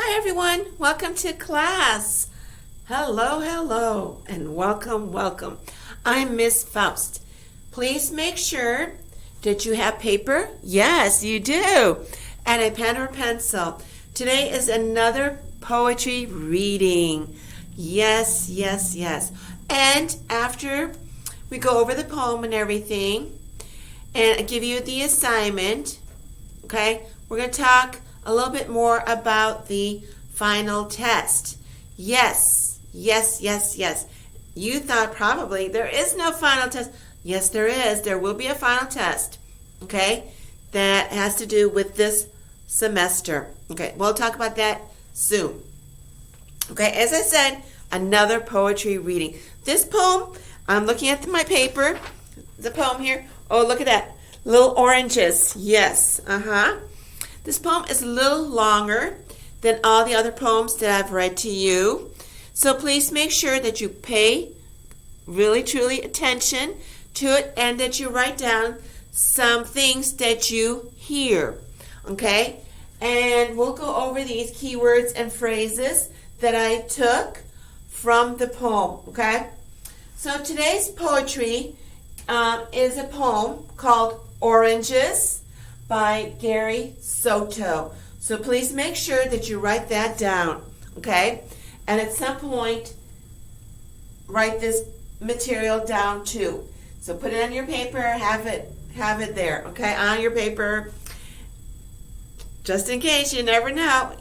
Hi everyone, welcome to class. Hello, and welcome. I'm Miss Faust. Please make sure that you have paper. Yes, you do. And a pen or pencil. Today is another poetry reading. Yes. And after we go over the poem and everything, and I give you the assignment, okay, we're going to talk a little bit more about the final test. Yes. You thought probably there is no final test. Yes, there is. There will be a final test, okay, that has to do with this semester. Okay, we'll talk about that soon. Okay, as I said, another poetry reading. This poem, I'm looking at my paper, the poem here. Oh, look at that. Little oranges. Yes, This poem is a little longer than all the other poems that I've read to you. So please make sure that you pay really, truly attention to it and that you write down some things that you hear. Okay? And we'll go over these keywords and phrases that I took from the poem. Okay? So today's poetry is a poem called Oranges by Gary Soto. So please make sure that you write that down, okay? And at some point, write this material down too. So put it on your paper, have it there, okay? On your paper, just in case, you never know,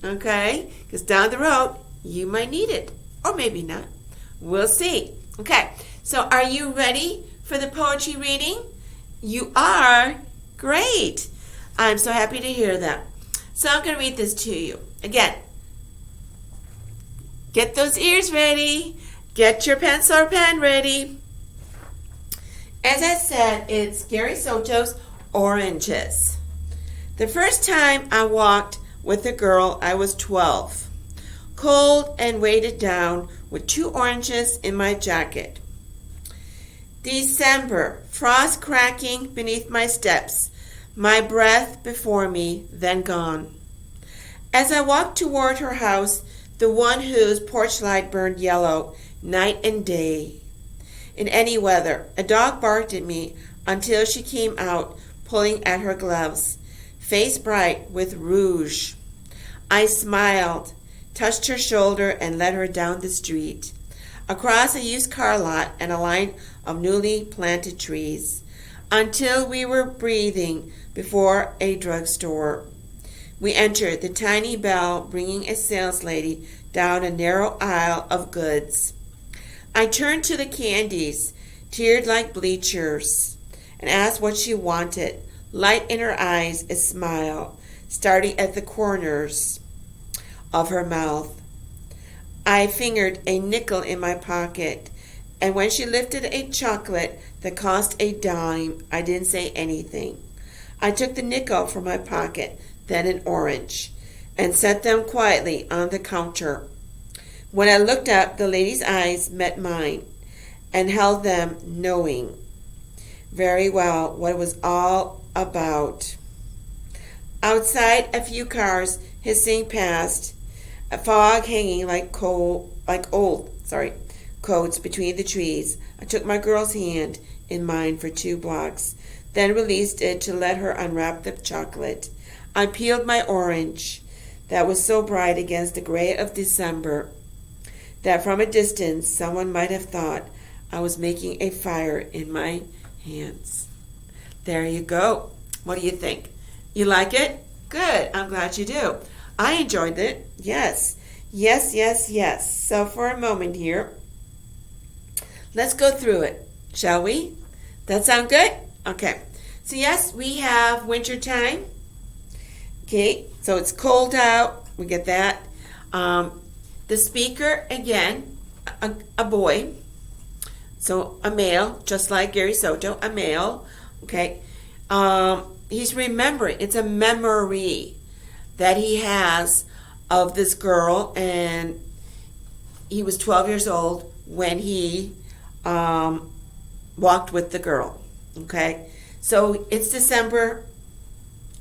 okay? Because down the road, you might need it, or maybe not. We'll see. Okay, so are you ready for the poetry reading? You are? Great. I'm so happy to hear that. So I'm going to read this to you. Again, get those ears ready. Get your pencil or pen ready. As I said, it's Gary Soto's Oranges. The first time I walked with a girl, I was 12. Cold and weighted down with 2 oranges in my jacket. December, frost cracking beneath my steps, my breath before me, then gone. As I walked toward her house, the one whose porch light burned yellow, night and day. In any weather, a dog barked at me until she came out, pulling at her gloves, face bright with rouge. I smiled, touched her shoulder, and led her down the street, across a used car lot and a line of newly planted trees, until we were breathing before a drugstore. We entered the tiny bell, bringing a saleslady down a narrow aisle of goods. I turned to the candies, tiered like bleachers, and asked what she wanted, light in her eyes, a smile, starting at the corners of her mouth. I fingered a nickel in my pocket, and when she lifted a chocolate that cost a dime, I didn't say anything. I took the nickel from my pocket, then an orange, and set them quietly on the counter. When I looked up, the lady's eyes met mine and held them, knowing very well what it was all about. Outside, a few cars hissing past, a fog hanging like old coats between the trees. I took my girl's hand in mine for 2 blocks, then released it to let her unwrap the chocolate. I peeled my orange that was so bright against the gray of December that from a distance someone might have thought I was making a fire in my hands. There you go. What do you think? You like it? Good. I'm glad you do. I enjoyed it. Yes. So for a moment here, let's go through it, shall we? That sound good? Okay. So yes, we have winter time. Okay, so it's cold out. We get that. The speaker, again, a boy. So a male, just like Gary Soto, a male. Okay. He's remembering. It's a memory that he has of this girl, and he was 12 years old when he walked with the girl. Okay, so it's December.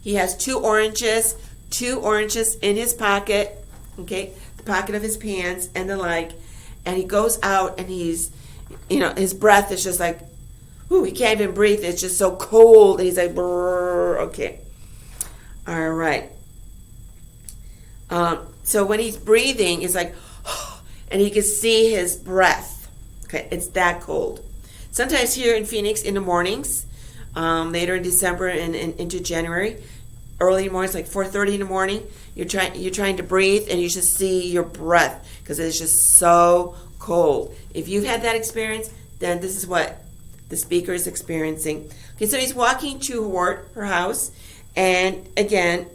He has two oranges in his pocket. okay, the pocket of his pants and the like, and he goes out and he's, his breath is just like, ooh, he can't even breathe. It's just so cold. And he's like, brrr, okay. All right. So when he's breathing, it's like, and he can see his breath. Okay, it's that cold. Sometimes here in Phoenix in the mornings, later in December and into January, early mornings, like 4:30 in the morning, you're trying to breathe and you just see your breath because it's just so cold. If you've had that experience, then this is what the speaker is experiencing. Okay, so he's walking to her house, and again,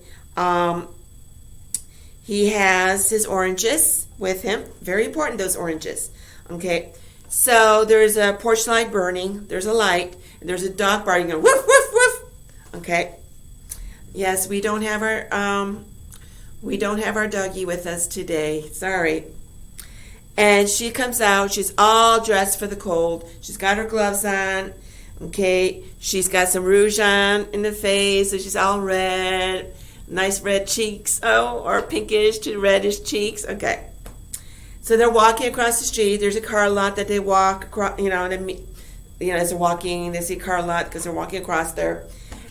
he has his oranges with him. Very important, those oranges. Okay, so there's a porch light burning. There's a light, and there's a dog barking, going woof woof woof. Okay. Yes, we don't have our doggie with us today. Sorry. And she comes out. She's all dressed for the cold. She's got her gloves on. Okay. She's got some rouge on in the face, so she's all red. Nice red cheeks. Oh, or pinkish to reddish cheeks. Okay. So they're walking across the street. There's a car lot that they walk across. As they're walking, they see a car lot because they're walking across there.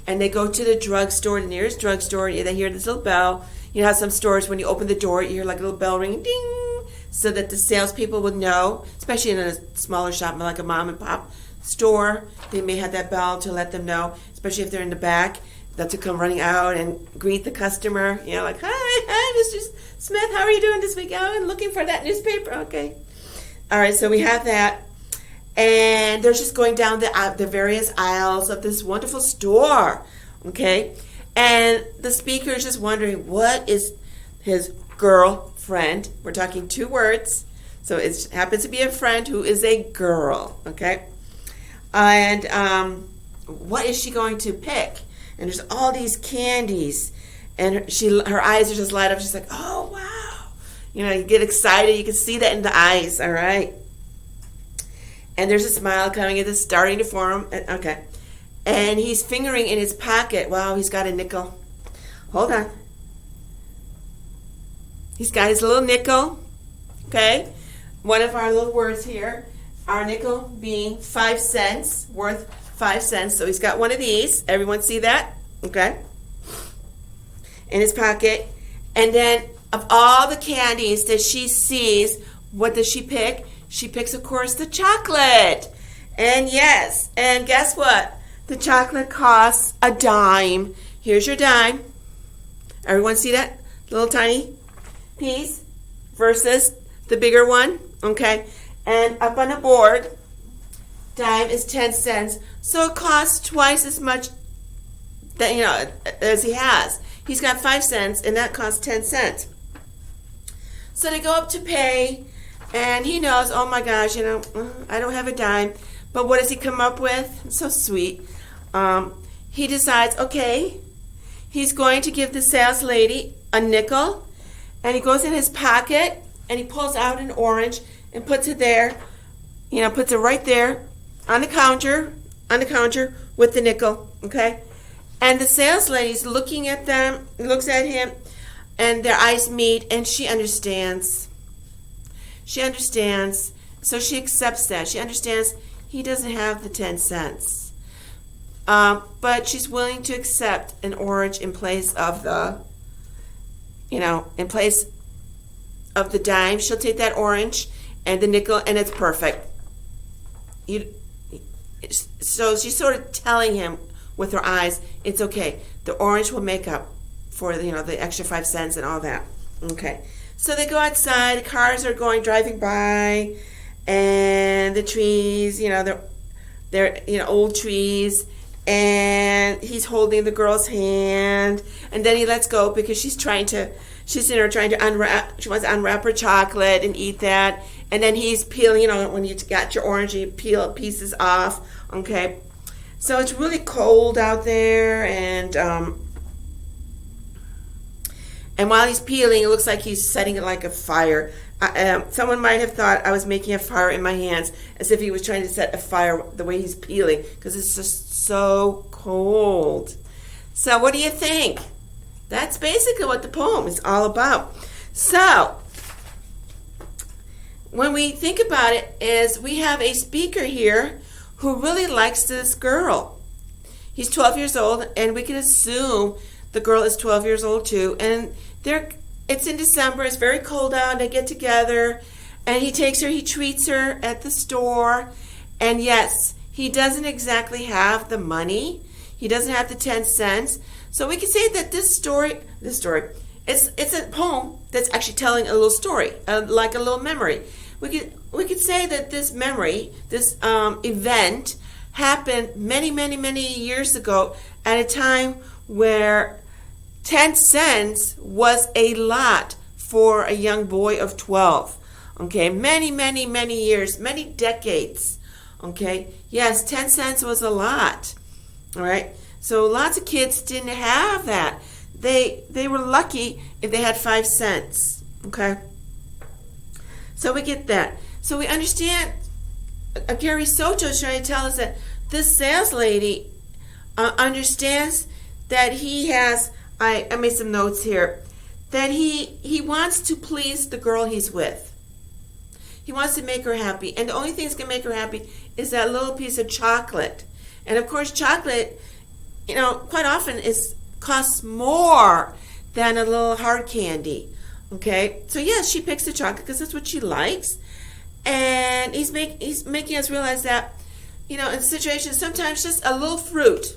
And they go to the drugstore, the nearest drugstore. They hear this little bell. You know how some stores, when you open the door, you hear like a little bell ringing, ding, so that the salespeople would know, especially in a smaller shop like a mom and pop store. They may have that bell to let them know, especially if they're in the back, that to come running out and greet the customer. Like, hi, Mr. Smith, how are you doing this week? Oh, I'm looking for that newspaper. Okay. All right, so we have that. And they're just going down the various aisles of this wonderful store, okay? And the speaker is just wondering, what is his girlfriend? We're talking 2 words, so it happens to be a friend who is a girl, okay? And what is she going to pick? And there's all these candies, and her eyes are just light up. She's like, oh, wow. You get excited. You can see that in the eyes, all right? And there's a smile coming, and it's starting to form. Okay. And he's fingering in his pocket. Wow, he's got a nickel. Hold on. He's got his little nickel. Okay. One of our little words here. Our nickel being 5 cents, worth 5 cents. So he's got one of these. Everyone see that? Okay. In his pocket. And then of all the candies that she sees, what does she pick? She picks, of course, the chocolate. And yes, and guess what? The chocolate costs a dime. Here's your dime. Everyone see that little tiny piece versus the bigger one? Okay. And up on the board, dime is 10 cents. So it costs twice as much as he has. He's got 5 cents, and that costs 10 cents. So they go up to pay. And he knows, oh my gosh, I don't have a dime. But what does he come up with? It's so sweet. He decides, okay, he's going to give the sales lady a nickel. And he goes in his pocket and he pulls out an orange and puts it there. Puts it right there on the counter with the nickel. Okay? And the sales lady's looking at them, looks at him, and their eyes meet, and she understands. She understands, so she accepts that. She understands he doesn't have the 10 cents. But she's willing to accept an orange in place of the dime. She'll take that orange and the nickel, and it's perfect. So she's sort of telling him with her eyes, it's okay. The orange will make up for the extra 5 cents and all that. Okay. So they go outside, the cars are driving by, and the trees, they're old trees, and he's holding the girl's hand, and then he lets go because she's trying to unwrap, she wants to unwrap her chocolate and eat that, and then he's peeling, when you got your orange, you peel pieces off, okay? So it's really cold out there, and while he's peeling, it looks like he's setting it like a fire. Someone might have thought I was making a fire in my hands, as if he was trying to set a fire the way he's peeling, because it's just so cold. So what do you think? That's basically what the poem is all about. So, when we think about it, is we have a speaker here who really likes this girl. He's 12 years old, and we can assume the girl is 12 years old too. And it's in December. It's very cold out. They get together, and he treats her at the store. And yes, he doesn't exactly have the money. He doesn't have the 10 cents. So we can say that this story, it's a poem that's actually telling a little story, like a little memory. We could say that this memory, this event, happened many, many, many years ago at a time where 10 cents was a lot for a young boy of 12. Okay, many, many, many years, many decades. Okay, yes, 10 cents was a lot. All right, so lots of kids didn't have that. They were lucky if they had 5 cents. Okay, so we get that. So we understand. Gary Soto is trying to tell us that this sales lady understands that he has. I made some notes here. That he wants to please the girl he's with. He wants to make her happy, and the only thing that's gonna make her happy is that little piece of chocolate. And of course, chocolate, quite often costs more than a little hard candy. Okay, so yes, she picks the chocolate because that's what she likes, and he's making us realize that, in situations sometimes just a little fruit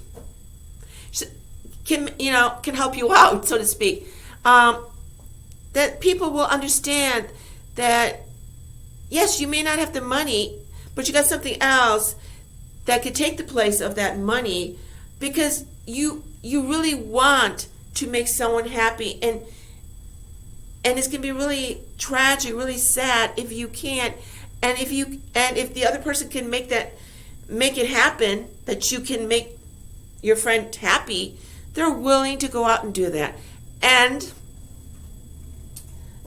can help you out, so to speak. That people will understand that yes, you may not have the money, but you got something else that could take the place of that money, because you really want to make someone happy, and it's gonna be really tragic, really sad if you can't, and if the other person can make it happen, that you can make your friend happy, they're willing to go out and do that. And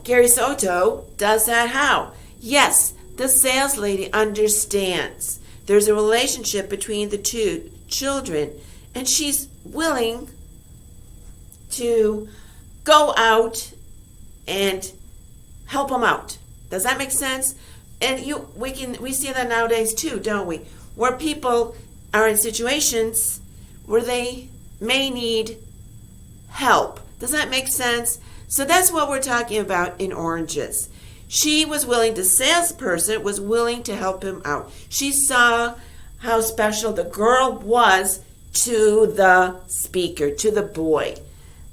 Gary Soto does that how? Yes, the sales lady understands there's a relationship between the two children, and she's willing to go out and help them out. Does that make sense? And we see that nowadays too, don't we? Where people are in situations where they may need help. Does that make sense? So that's what we're talking about in Oranges. She was willing, the salesperson was willing to help him out. She saw how special the girl was to the speaker, to the boy.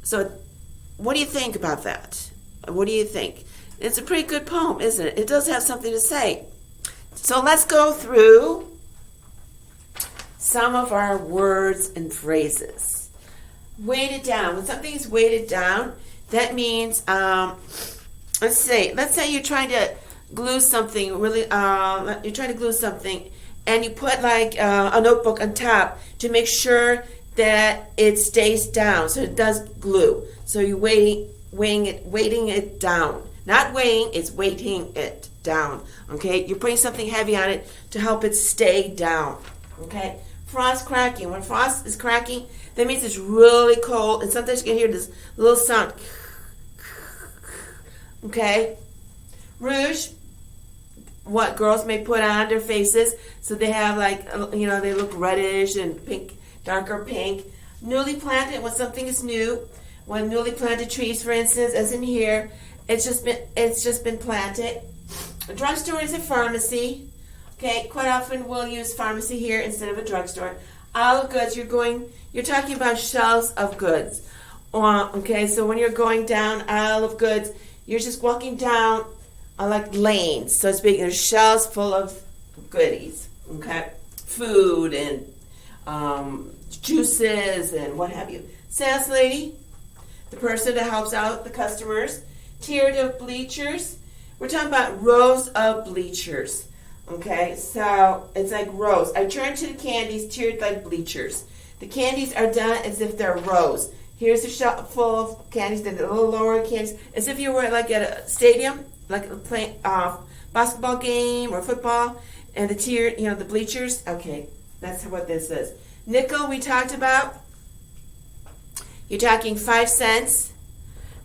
So what do you think about that? What do you think? It's a pretty good poem, isn't it? It does have something to say. So let's go through some of our words and phrases. Weighted down. When something is weighted down, that means, let's say you're trying to glue something, and you put like a notebook on top to make sure that it stays down, so it does glue. So you're weighting it down. Not weighing, it's weighting it down. Okay, you're putting something heavy on it to help it stay down. Okay, frost cracking. When frost is cracking, that means it's really cold, and sometimes you can hear this little sound. Okay, rouge. What girls may put on their faces, so they have they look reddish and pink, darker pink. Newly planted, when something is new. When newly planted trees, for instance, as in here, it's just been planted. A drugstore is a pharmacy. Okay, quite often we'll use pharmacy here instead of a drugstore. Aisle of goods, you're talking about shelves of goods. Okay, so when you're going down aisle of goods, you're just walking down like lanes, so to speak. There's shelves full of goodies. Okay, food and juices and what have you. Sales lady, the person that helps out the customers. Tiered of bleachers. We're talking about rows of bleachers. Okay, so it's like rows. I turn to the candies tiered like bleachers. The candies are done as if they're rows. Here's a shelf full of candies, then a little lower candies, as if you were like at a stadium, like playing basketball game or football, and the tiered, the bleachers. Okay, that's what this is. Nickel, we talked about. You're talking 5 cents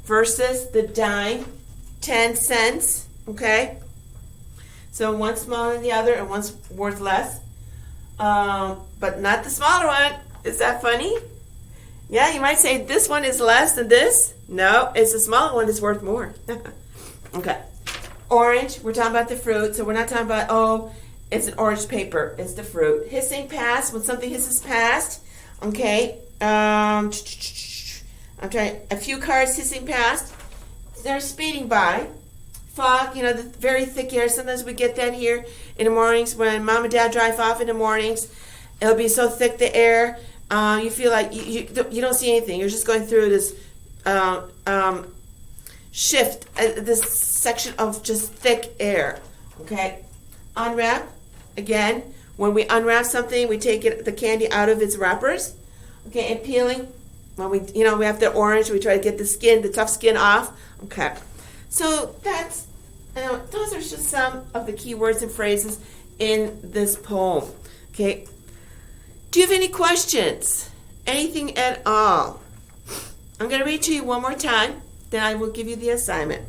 versus the dime. 10 cents, okay? So one's smaller than the other and one's worth less. But not the smaller one. Is that funny? Yeah, you might say this one is less than this. No, it's the smaller one that's worth more. Okay. Orange, we're talking about the fruit. So we're not talking about, oh, it's an orange paper. It's the fruit. Hissing past, when something hisses past. Okay. I'm trying, a few cars hissing past. They're speeding by. Fog, the very thick air. Sometimes we get that here in the mornings when mom and dad drive off in the mornings. It'll be so thick, the air. You feel like you don't see anything. You're just going through this shift, this section of just thick air. Okay. Unwrap. Again, when we unwrap something, we take the candy out of its wrappers. Okay, and peeling. When we have the orange, we try to get the tough skin off. Okay. So that's, those are just some of the key words and phrases in this poem. Okay. Do you have any questions? Anything at all? I'm going to read to you one more time, then I will give you the assignment.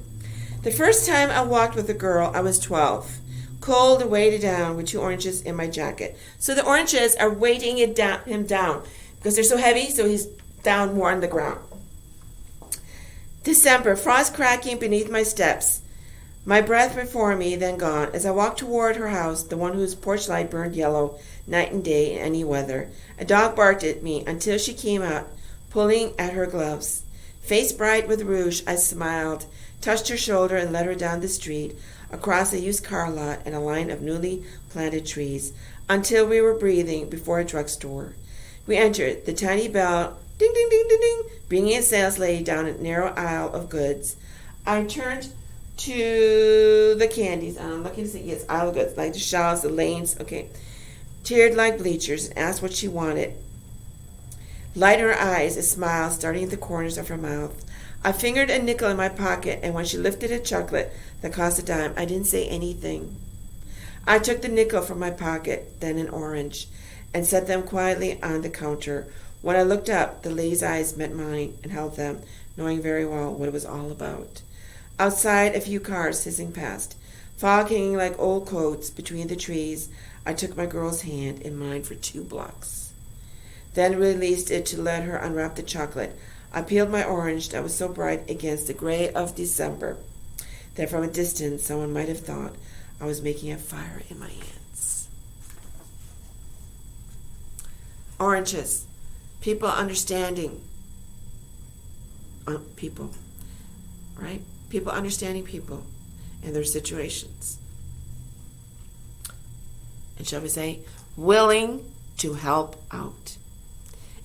The first time I walked with a girl, I was 12. Cold and weighted down with 2 oranges in my jacket. So the oranges are weighting him down because they're so heavy, so he's down more on the ground. December, frost cracking beneath my steps. My breath before me, then gone. As I walked toward her house, the one whose porch light burned yellow, night and day in any weather, a dog barked at me until she came out, pulling at her gloves. Face bright with rouge, I smiled, touched her shoulder, and led her down the street, across a used car lot and a line of newly planted trees, until we were breathing before a drugstore. We entered. The tiny bell, ding, ding, ding, ding, ding, bringing a sales lady down a narrow aisle of goods. I turned to the candies. I'm looking to see, yes, aisle of goods, like the shells, the lanes, okay. Teared like bleachers and asked what she wanted. Light in her eyes, a smile starting at the corners of her mouth. I fingered a nickel in my pocket, and when she lifted a chocolate that cost a dime, I didn't say anything. I took the nickel from my pocket, then an orange, and set them quietly on the counter. When I looked up, the lady's eyes met mine and held them, knowing very well what it was all about. Outside, a few cars hissing past. Fog hanging like old coats between the trees. I took my girl's hand in mine for 2 blocks. Then released it to let her unwrap the chocolate. I peeled my orange that was so bright against the gray of December that from a distance someone might have thought I was making a fire in my hands. Oranges. People understanding. People. Right? People understanding people and their situations. And shall we say, willing to help out.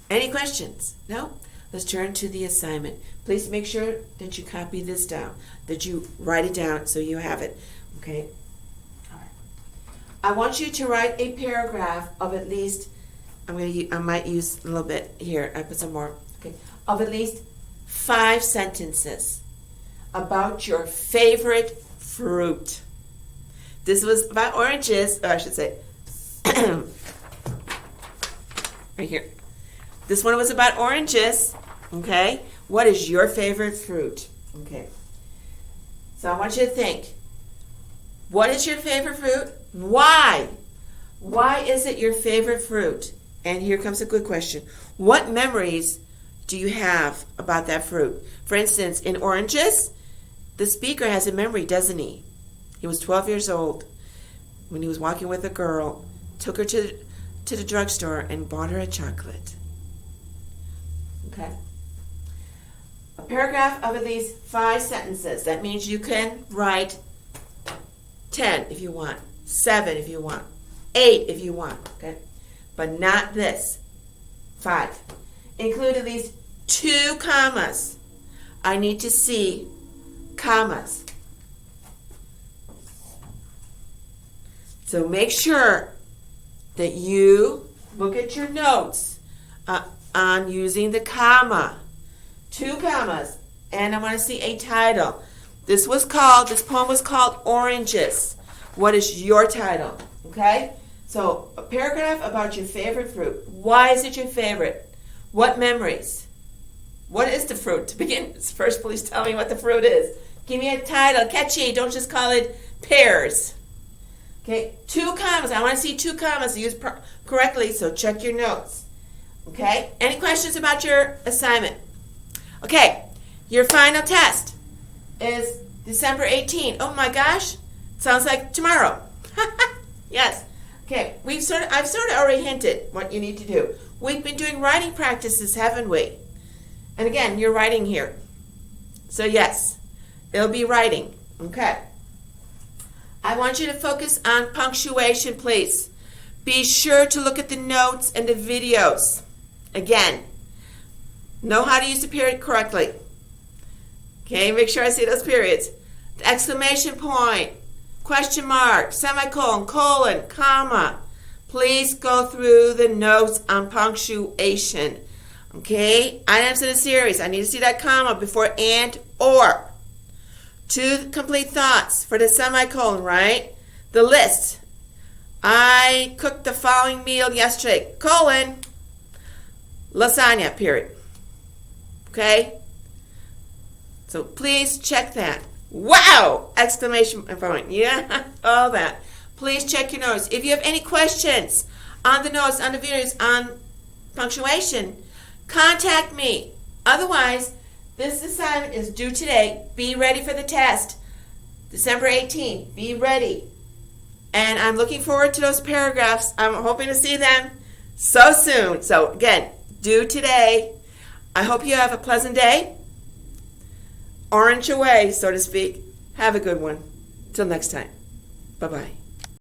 Any questions? No? Let's turn to the assignment. Please make sure that you copy this down, that you write it down so you have it. Okay? All right. I want you to write a paragraph of at least, I might use a little bit here. I put some more. Okay. Of at least 5 sentences about your favorite fruit. This was about oranges, or I should say, right here. This one was about oranges, okay? What is your favorite fruit? Okay. So I want you to think. What is your favorite fruit? Why? Why is it your favorite fruit? And here comes a good question. What memories do you have about that fruit? For instance, in oranges, the speaker has a memory, doesn't he? He was 12 years old when he was walking with a girl, took her to the drugstore and bought her a chocolate. Okay. A paragraph of at least 5 sentences. That means you can write 10 if you want, 7 if you want, 8 if you want, okay? But not this. 5. Include at least 2 commas. I need to see commas. So make sure that you look at your notes on using the comma. 2 commas. And I want to see a title. This poem was called Oranges. What is your title? Okay? So a paragraph about your favorite fruit. Why is it your favorite? What memories? What is the fruit? To begin first, please tell me what the fruit is. Give me a title, catchy. Don't just call it pears. Okay, 2 commas. I want to see 2 commas used correctly, so check your notes. Okay, any questions about your assignment? Okay, your final test is December 18th. Oh my gosh, sounds like tomorrow. Yes. Okay, I've sort of already hinted what you need to do. We've been doing writing practices, haven't we? And again, you're writing here. So yes, it'll be writing. Okay. I want you to focus on punctuation, please. Be sure to look at the notes and the videos. Again, know how to use the period correctly. Okay, make sure I see those periods. The exclamation point, question mark, semicolon, colon, comma. Please go through the notes on punctuation. Okay, items in a series. I need to see that comma before and or. 2 complete thoughts for the semicolon, right? The list. I cooked the following meal yesterday, colon, lasagna, period. Okay? So please check that. Wow! Exclamation point. Yeah, all that. Please check your notes. If you have any questions on the notes, on the videos, on punctuation, contact me. Otherwise, this assignment is due today. Be ready for the test. December 18th. Be ready. And I'm looking forward to those paragraphs. I'm hoping to see them so soon. So again, due today. I hope you have a pleasant day. Orange away, so to speak. Have a good one. Till next time. Bye-bye.